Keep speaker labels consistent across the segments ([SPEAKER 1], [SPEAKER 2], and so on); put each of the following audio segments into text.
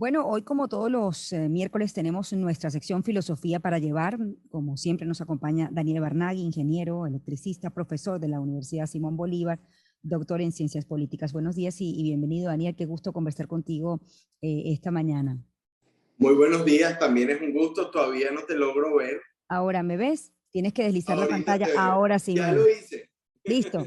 [SPEAKER 1] Bueno, hoy como todos los miércoles tenemos nuestra sección Filosofía para Llevar. Como siempre nos acompaña Daniel Barnaghi, ingeniero, electricista, profesor de la Universidad Simón Bolívar, doctor en Ciencias Políticas. Buenos días y bienvenido, Daniel. Qué gusto conversar contigo esta mañana.
[SPEAKER 2] Muy buenos días, también es un gusto, todavía no te logro ver.
[SPEAKER 1] Ahora, ¿me ves? Tienes que deslizar la
[SPEAKER 2] Ahorita
[SPEAKER 1] pantalla.
[SPEAKER 2] te veo.
[SPEAKER 1] Ahora sí me
[SPEAKER 2] Ya
[SPEAKER 1] ves.
[SPEAKER 2] lo hice.
[SPEAKER 1] Listo.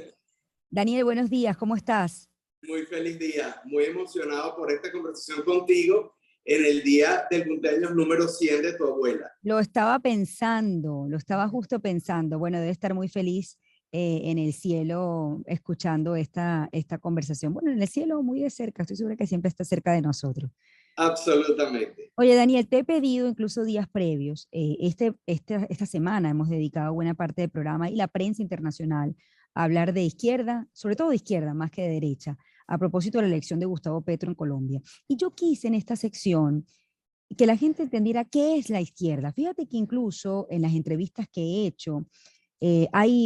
[SPEAKER 1] Daniel, buenos días. ¿Cómo estás?
[SPEAKER 2] Muy feliz día, muy emocionado por esta conversación contigo en el día del cumpleaños número 100 de tu abuela.
[SPEAKER 1] Lo estaba pensando, lo estaba justo pensando. Bueno, debe estar muy feliz en el cielo escuchando esta conversación. Bueno, en el cielo muy de cerca, estoy segura que siempre está cerca de nosotros.
[SPEAKER 2] Absolutamente.
[SPEAKER 1] Oye, Daniel, te he pedido incluso días previos, esta semana hemos dedicado buena parte del programa y la prensa internacional a hablar de izquierda, sobre todo de izquierda más que de derecha, a propósito de la elección de Gustavo Petro en Colombia. Y yo quise en esta sección que la gente entendiera qué es la izquierda. Fíjate que incluso en las entrevistas que he hecho,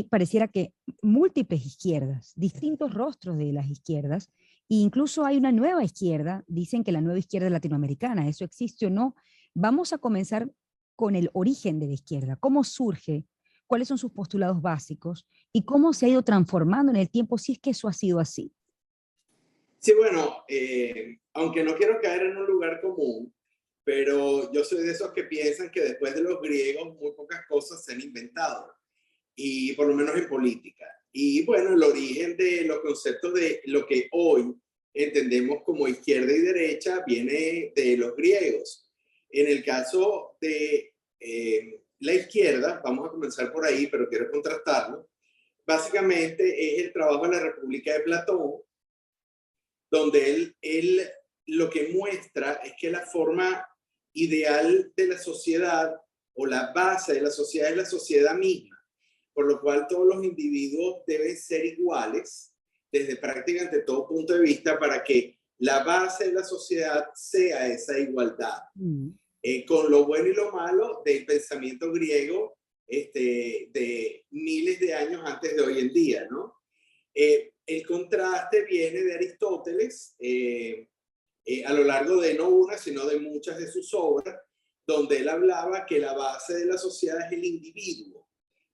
[SPEAKER 1] pareciera que múltiples izquierdas, distintos rostros de las izquierdas, e incluso hay una nueva izquierda, dicen que la nueva izquierda latinoamericana, ¿eso existe o no? Vamos a comenzar con el origen de la izquierda, cómo surge, cuáles son sus postulados básicos y cómo se ha ido transformando en el tiempo, si es que eso ha sido así.
[SPEAKER 2] Sí, bueno, aunque no quiero caer en un lugar común, pero yo soy de esos que piensan que después de los griegos muy pocas cosas se han inventado, y por lo menos en política. Y bueno, el origen de los conceptos de lo que hoy entendemos como izquierda y derecha viene de los griegos. En el caso de la izquierda, vamos a comenzar por ahí, pero quiero contrastarlo, básicamente es el trabajo de la República de Platón, donde él lo que muestra es que la forma ideal de la sociedad o la base de la sociedad es la sociedad misma, por lo cual todos los individuos deben ser iguales desde prácticamente todo punto de vista para que la base de la sociedad sea esa igualdad,
[SPEAKER 1] Mm.
[SPEAKER 2] con lo bueno y lo malo del pensamiento griego de miles de años antes de hoy en día, ¿no? El contraste viene de Aristóteles a lo largo de no una, sino de muchas de sus obras, donde él hablaba que la base de la sociedad es el individuo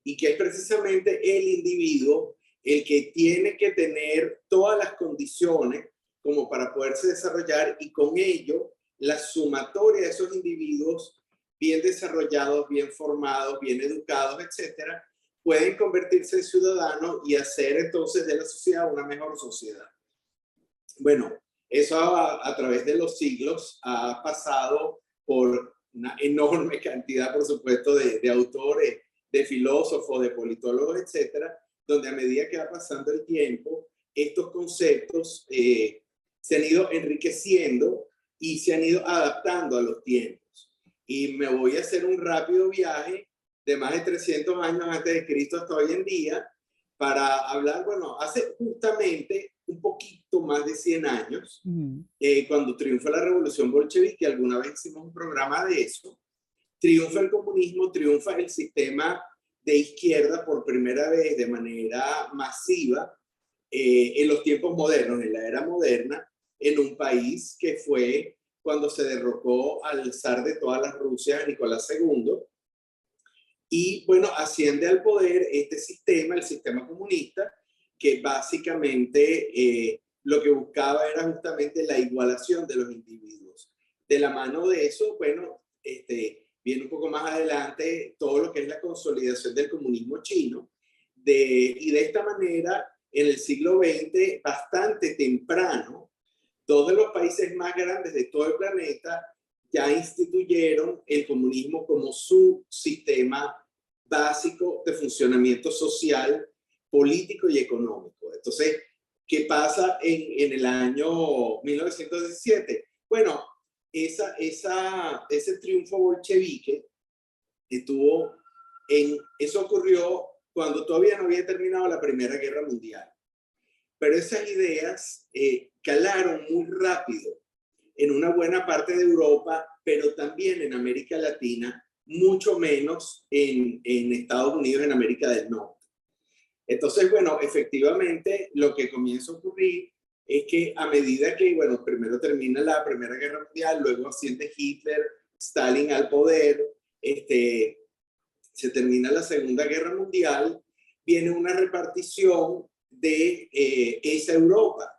[SPEAKER 2] y que es precisamente el individuo el que tiene que tener todas las condiciones como para poderse desarrollar, y con ello la sumatoria de esos individuos bien desarrollados, bien formados, bien educados, etcétera, pueden convertirse en ciudadanos y hacer entonces de la sociedad una mejor sociedad. Bueno, eso a través de los siglos ha pasado por una enorme cantidad, por supuesto, de autores, de filósofos, de politólogos, etcétera, donde a medida que va pasando el tiempo, estos conceptos se han ido enriqueciendo y se han ido adaptando a los tiempos. Y me voy a hacer un rápido viaje de más de 300 años antes de Cristo hasta hoy en día para hablar, bueno, hace justamente un poquito más de 100 años,
[SPEAKER 1] Mm.
[SPEAKER 2] cuando triunfa la revolución bolchevique, alguna vez hicimos un programa de eso, triunfa el comunismo, triunfa el sistema de izquierda por primera vez de manera masiva en los tiempos modernos, en la era moderna, en un país que fue cuando se derrocó al zar de todas las Rusias, Nicolás II, y bueno, asciende al poder este sistema, el sistema comunista, que básicamente lo que buscaba era justamente la igualación de los individuos. De la mano de eso, bueno, viene un poco más adelante todo lo que es la consolidación del comunismo chino, y de esta manera, en el siglo XX, bastante temprano, dos de los países más grandes de todo el planeta ya instituyeron el comunismo como su sistema básico de funcionamiento social, político y económico. Entonces, ¿qué pasa en el año 1917? Bueno, ese triunfo bolchevique eso ocurrió cuando todavía no había terminado la Primera Guerra Mundial. Pero esas ideas calaron muy rápido en una buena parte de Europa, pero también en América Latina, mucho menos en Estados Unidos, en América del Norte. Entonces, bueno, efectivamente, lo que comienza a ocurrir es que a medida que, bueno, primero termina la Primera Guerra Mundial, luego asciende Hitler, Stalin al poder, se termina la Segunda Guerra Mundial, viene una repartición de esa Europa.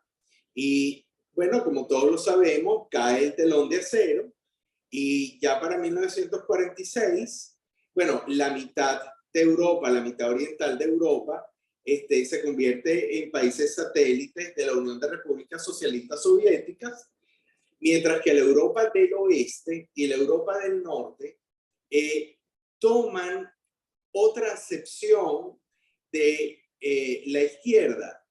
[SPEAKER 2] Y bueno, como todos lo sabemos, cae el telón de acero y ya para 1946, bueno, la mitad de Europa, la mitad oriental de Europa, se convierte en países satélites de la Unión de Repúblicas Socialistas Soviéticas, mientras que la Europa del Oeste y la Europa del Norte toman otra acepción de la izquierda.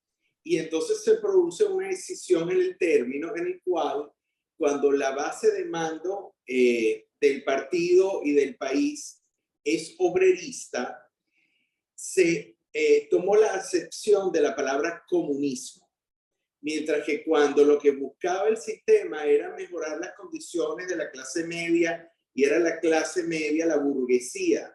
[SPEAKER 2] Y entonces se produce una decisión en el término en el cual, cuando la base de mando del partido y del país es obrerista, se tomó la acepción de la palabra comunismo. Mientras que cuando lo que buscaba el sistema era mejorar las condiciones de la clase media, y era la clase media, la burguesía,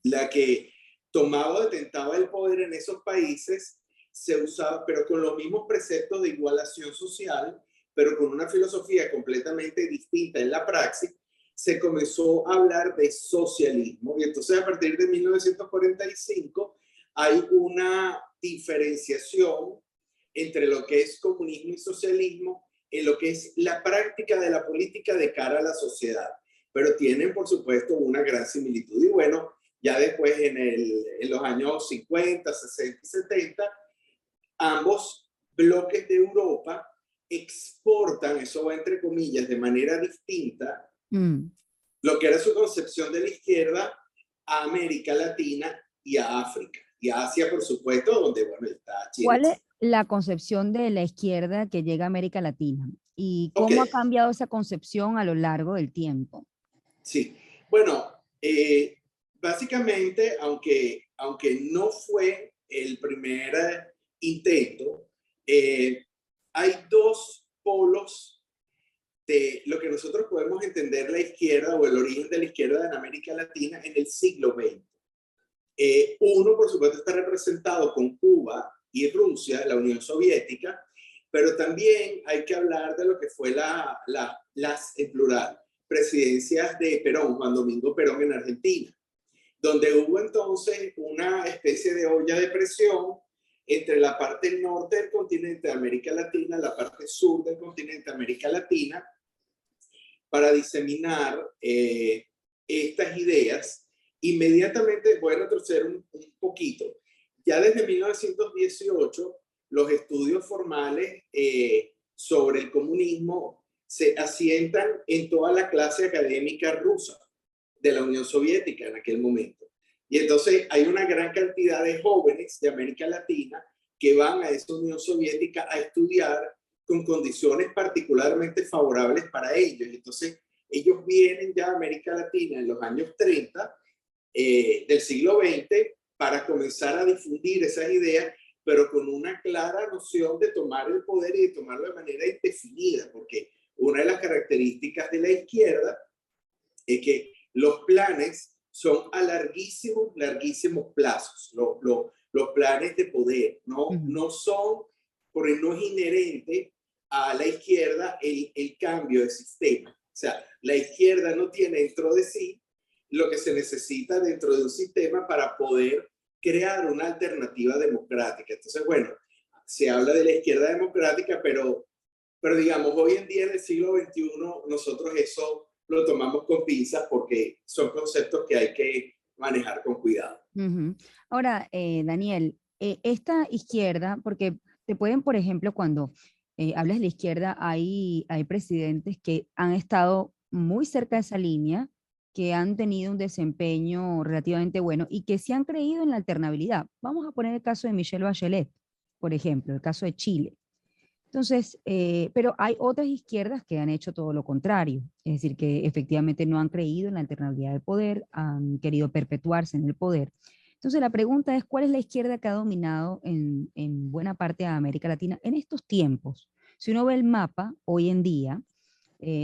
[SPEAKER 2] la que tomaba o detentaba el poder en esos países, se usaba, pero con los mismos preceptos de igualación social, pero con una filosofía completamente distinta en la praxis, se comenzó a hablar de socialismo. Y entonces a partir de 1945 hay una diferenciación entre lo que es comunismo y socialismo en lo que es la práctica de la política de cara a la sociedad. Pero tienen, por supuesto, una gran similitud. Y bueno, ya después en los años 50, 60 y 70, ambos bloques de Europa exportan, eso va entre comillas, de manera distinta, lo que era su concepción de la izquierda a América Latina y a África. Y a Asia, por supuesto, donde, bueno, está Chile.
[SPEAKER 1] ¿Cuál es la concepción de la izquierda que llega a América Latina? ¿Y cómo ha
[SPEAKER 2] Okay.
[SPEAKER 1] cambiado esa concepción a lo largo del tiempo?
[SPEAKER 2] Sí, bueno, básicamente, aunque no fue el primer intento, hay dos polos de lo que nosotros podemos entender la izquierda o el origen de la izquierda en América Latina en el siglo XX. Uno, por supuesto, está representado con Cuba y Rusia, la Unión Soviética, pero también hay que hablar de lo que fue en plural, presidencias de Perón, Juan Domingo Perón en Argentina, donde hubo entonces una especie de olla de presión entre la parte norte del continente de América Latina, la parte sur del continente de América Latina, para diseminar estas ideas. Inmediatamente voy a retroceder un poquito. Ya desde 1918, los estudios formales sobre el comunismo se asientan en toda la clase académica rusa de la Unión Soviética en aquel momento. Y entonces hay una gran cantidad de jóvenes de América Latina que van a esa Unión Soviética a estudiar con condiciones particularmente favorables para ellos. Entonces, ellos vienen ya a América Latina en los años 30 del siglo XX para comenzar a difundir esas ideas, pero con una clara noción de tomar el poder y de tomarlo de manera indefinida, porque una de las características de la izquierda es que los planes son a larguísimos plazos, los planes de poder, no son, porque no es inherente a la izquierda el cambio de sistema. O sea, la izquierda no tiene dentro de sí lo que se necesita dentro de un sistema para poder crear una alternativa democrática. Entonces, bueno, se habla de la izquierda democrática, pero digamos, hoy en día en el siglo XXI, nosotros eso lo tomamos con pinzas porque son conceptos que hay que manejar con cuidado.
[SPEAKER 1] Ahora, Daniel, esta izquierda, porque te pueden, por ejemplo, cuando hablas de la izquierda, hay presidentes que han estado muy cerca de esa línea, que han tenido un desempeño relativamente bueno y que sí han creído en la alternabilidad. Vamos a poner el caso de Michelle Bachelet, por ejemplo, el caso de Chile. Entonces, pero hay otras izquierdas que han hecho todo lo contrario, es decir, que efectivamente no han creído en la alternabilidad del poder, han querido perpetuarse en el poder. Entonces, la pregunta es, ¿cuál es la izquierda que ha dominado en buena parte de América Latina en estos tiempos? Si uno ve el mapa, hoy en día,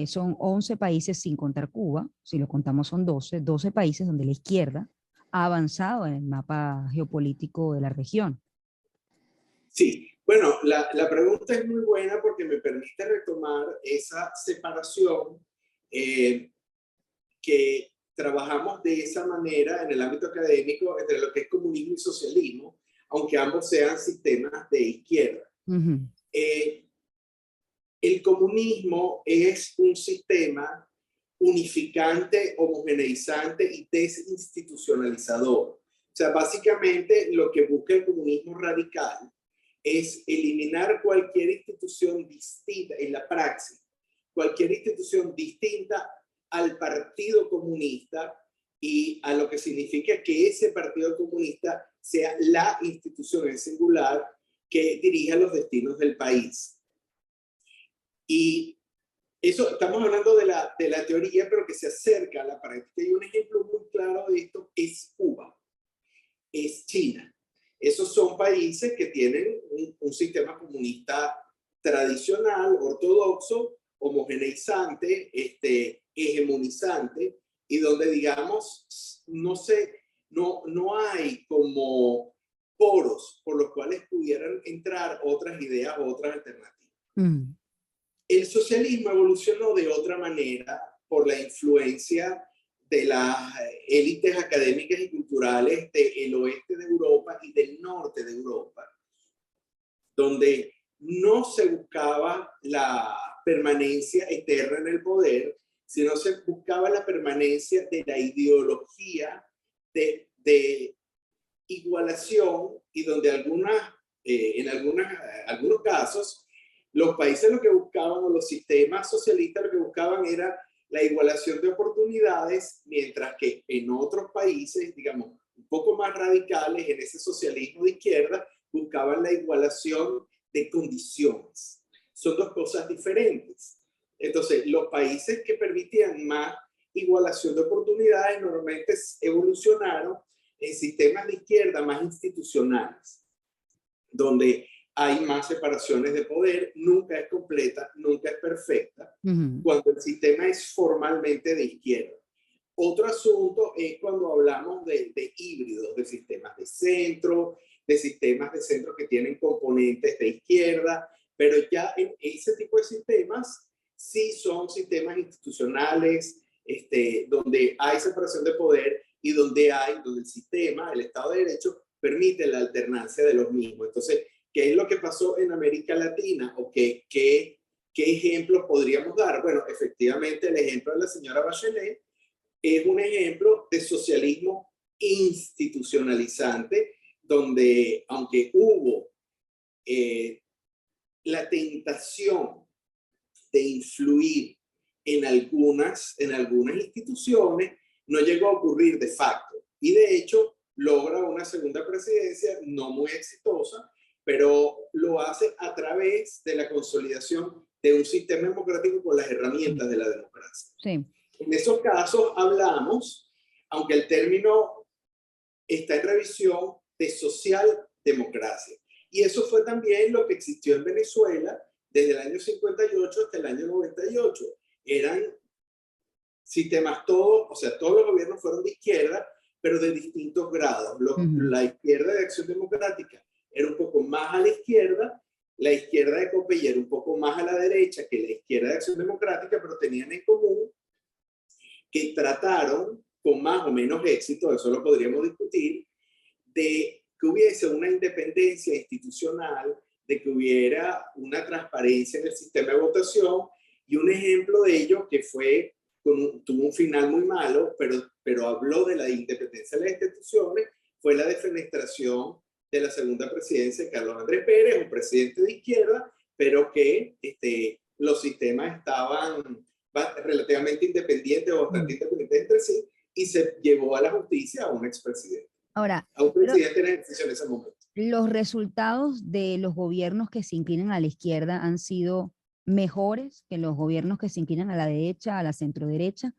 [SPEAKER 1] son 11 países sin contar Cuba, si lo contamos son 12 países donde la izquierda ha avanzado en el mapa geopolítico de la región.
[SPEAKER 2] Sí, Bueno, la pregunta es muy buena porque me permite retomar esa separación que trabajamos de esa manera en el ámbito académico entre lo que es comunismo y socialismo, aunque ambos sean sistemas de izquierda. El comunismo es un sistema unificante, homogeneizante y desinstitucionalizador. O sea, básicamente lo que busca el comunismo radical es eliminar cualquier institución distinta en la praxis, cualquier institución distinta al Partido Comunista y a lo que significa que ese Partido Comunista sea la institución en singular que dirija los destinos del país. Y eso, estamos hablando de la teoría, pero que se acerca a la práctica. Y un ejemplo muy claro de esto es Cuba, es China. Esos son países que tienen un sistema comunista tradicional, ortodoxo, homogeneizante, hegemonizante, y donde, digamos, no hay como poros por los cuales pudieran entrar otras ideas o otras alternativas. El socialismo evolucionó de otra manera por la influencia de las élites académicas y culturales del oeste de Europa y del norte de Europa, donde no se buscaba la permanencia eterna en el poder, sino se buscaba la permanencia de la ideología de igualación, y donde en algunos casos los países lo que buscaban, o los sistemas socialistas lo que buscaban era la igualación de oportunidades, mientras que en otros países, digamos, un poco más radicales en ese socialismo de izquierda, buscaban la igualación de condiciones. Son dos cosas diferentes. Entonces, los países que permitían más igualación de oportunidades normalmente evolucionaron en sistemas de izquierda más institucionales, donde hay más separaciones de poder, nunca es completa, nunca es perfecta, cuando el sistema es formalmente de izquierda. Otro asunto es cuando hablamos de híbridos, de sistemas de centro que tienen componentes de izquierda, pero ya en ese tipo de sistemas sí son sistemas institucionales, donde hay separación de poder y donde el sistema, el Estado de Derecho, permite la alternancia de los mismos. Entonces, ¿qué es lo que pasó en América Latina? ¿O qué ejemplos podríamos dar? Bueno, efectivamente, el ejemplo de la señora Bachelet es un ejemplo de socialismo institucionalizante, donde aunque hubo la tentación de influir en algunas instituciones, no llegó a ocurrir de facto. Y de hecho, logra una segunda presidencia no muy exitosa, pero lo hace a través de la consolidación de un sistema democrático con las herramientas de la democracia.
[SPEAKER 1] Sí.
[SPEAKER 2] En esos casos hablamos, aunque el término está en revisión, de socialdemocracia. Y eso fue también lo que existió en Venezuela desde el año 58 hasta el año 98. Eran sistemas todos los gobiernos fueron de izquierda, pero de distintos grados. La izquierda de Acción Democrática era un poco más a la izquierda, la izquierda de Copey era un poco más a la derecha que la izquierda de Acción Democrática, pero tenían en común que trataron, con más o menos éxito, eso lo podríamos discutir, de que hubiese una independencia institucional, de que hubiera una transparencia en el sistema de votación, y un ejemplo de ello que tuvo un final muy malo, pero habló de la independencia de las instituciones, fue la defenestración de la segunda presidencia de Carlos Andrés Pérez, un presidente de izquierda, pero que los sistemas estaban relativamente independientes o bastante independientes entre sí, y se llevó a la justicia a un expresidente.
[SPEAKER 1] Ahora,
[SPEAKER 2] a un presidente en ejercicio en ese momento.
[SPEAKER 1] ¿Los resultados de los gobiernos que se inclinan a la izquierda han sido mejores que los gobiernos que se inclinan a la derecha, a la centroderecha?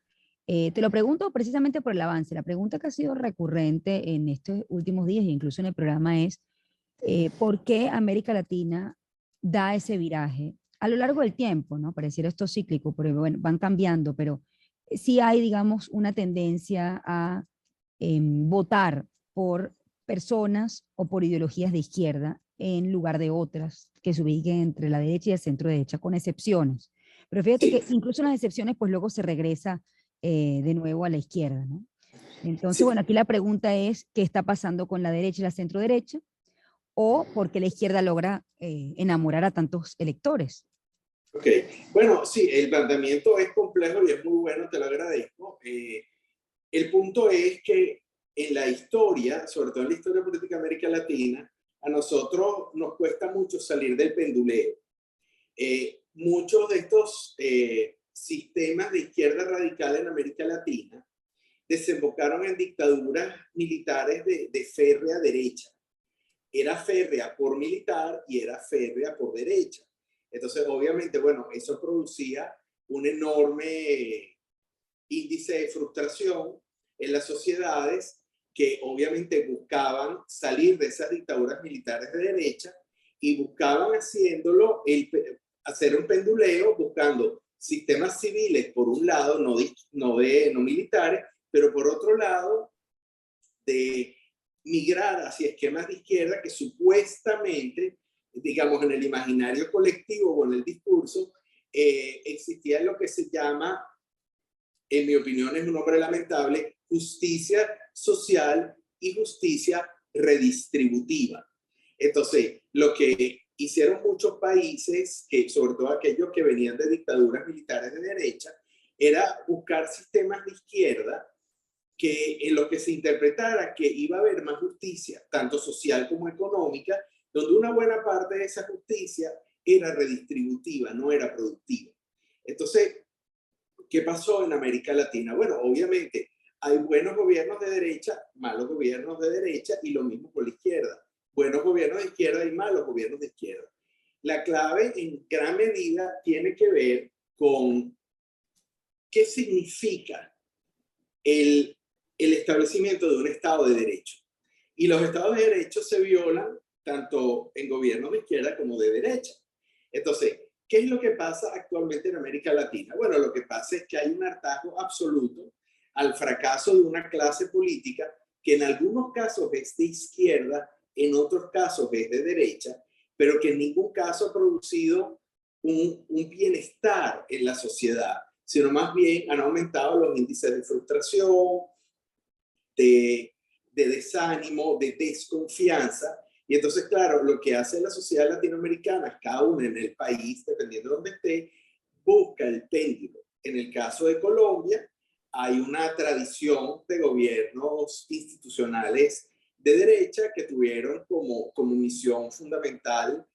[SPEAKER 1] Te lo pregunto precisamente por el avance. La pregunta que ha sido recurrente en estos últimos días e incluso en el programa es ¿por qué América Latina da ese viraje a lo largo del tiempo? ¿No? Pareciera esto cíclico, pero bueno, van cambiando, pero sí hay, digamos, una tendencia a votar por personas o por ideologías de izquierda en lugar de otras que se ubiquen entre la derecha y el centro derecha, con excepciones. Pero fíjate que incluso en las excepciones, pues luego se regresa de nuevo a la izquierda, ¿no? Entonces,
[SPEAKER 2] Sí.
[SPEAKER 1] bueno, aquí la pregunta es, ¿qué está pasando con la derecha y la centro derecha? ¿O por qué la izquierda logra enamorar a tantos electores?
[SPEAKER 2] Ok, bueno, sí, el planteamiento es complejo y es muy bueno, te lo agradezco. El punto es que en la historia, sobre todo en la historia política de América Latina, a nosotros nos cuesta mucho salir del penduleo. Muchos de estos sistemas de izquierda radical en América Latina desembocaron en dictaduras militares de férrea derecha. Era férrea por militar y era férrea por derecha. Entonces, obviamente, bueno, eso producía un enorme índice de frustración en las sociedades que obviamente buscaban salir de esas dictaduras militares de derecha y buscaban haciéndolo, hacer un penduleo buscando sistemas civiles por un lado, no militares, pero por otro lado de migrar hacia esquemas de izquierda que supuestamente, digamos, en el imaginario colectivo o en el discurso, existía lo que se llama, en mi opinión es un nombre lamentable, justicia social y justicia redistributiva. Entonces, lo que hicieron muchos países, que sobre todo aquellos que venían de dictaduras militares de derecha, era buscar sistemas de izquierda que en lo que se interpretara que iba a haber más justicia, tanto social como económica, donde una buena parte de esa justicia era redistributiva, no era productiva. Entonces, ¿qué pasó en América Latina? Bueno, obviamente hay buenos gobiernos de derecha, malos gobiernos de derecha y lo mismo por la izquierda. Buenos gobiernos de izquierda y malos gobiernos de izquierda. La clave en gran medida tiene que ver con qué significa el establecimiento de un Estado de Derecho. Y los Estados de Derecho se violan tanto en gobiernos de izquierda como de derecha. Entonces, ¿qué es lo que pasa actualmente en América Latina? Bueno, lo que pasa es que hay un hartazgo absoluto al fracaso de una clase política que en algunos casos es de izquierda, en otros casos es de derecha, pero que en ningún caso ha producido un bienestar en la sociedad, sino más bien han aumentado los índices de frustración, de desánimo, de desconfianza. Y entonces, claro, lo que hace la sociedad latinoamericana, cada uno en el país, dependiendo de donde esté, busca el péndulo. En el caso de Colombia, hay una tradición de gobiernos institucionales de derecha que tuvieron como misión fundamental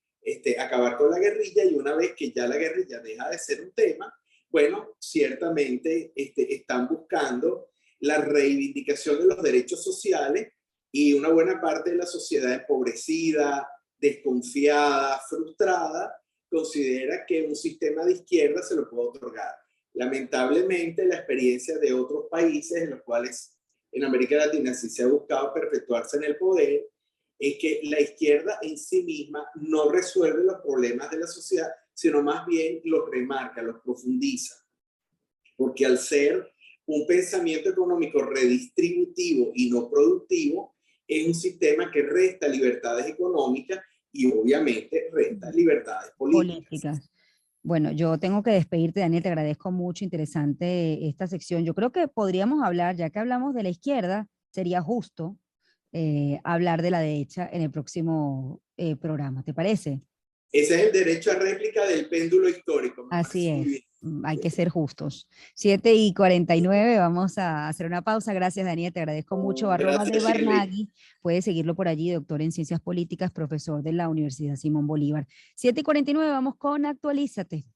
[SPEAKER 2] acabar con la guerrilla, y una vez que ya la guerrilla deja de ser un tema, bueno, ciertamente están buscando la reivindicación de los derechos sociales, y una buena parte de la sociedad empobrecida, desconfiada, frustrada, considera que un sistema de izquierda se lo puede otorgar. Lamentablemente, la experiencia de otros países en los cuales en América Latina sí se ha buscado perpetuarse en el poder, es que la izquierda en sí misma no resuelve los problemas de la sociedad, sino más bien los remarca, los profundiza. Porque al ser un pensamiento económico redistributivo y no productivo, es un sistema que resta libertades económicas y obviamente resta libertades políticas.
[SPEAKER 1] Bueno, yo tengo que despedirte, Daniel, te agradezco mucho, interesante esta sección. Yo creo que podríamos hablar, ya que hablamos de la izquierda, sería justo hablar de la derecha en el próximo programa, ¿te parece?
[SPEAKER 2] Ese es el derecho a réplica del péndulo histórico, me
[SPEAKER 1] Así
[SPEAKER 2] parece muy
[SPEAKER 1] es,
[SPEAKER 2] bien.
[SPEAKER 1] hay que ser justos. 7:49, vamos a hacer una pausa. Gracias, Daniel, te agradezco mucho. Arroba de
[SPEAKER 2] Gracias, Shirley.
[SPEAKER 1] Barnaghi, puedes seguirlo por allí, doctor en Ciencias Políticas, profesor de la Universidad Simón Bolívar. 7:49, vamos con Actualízate.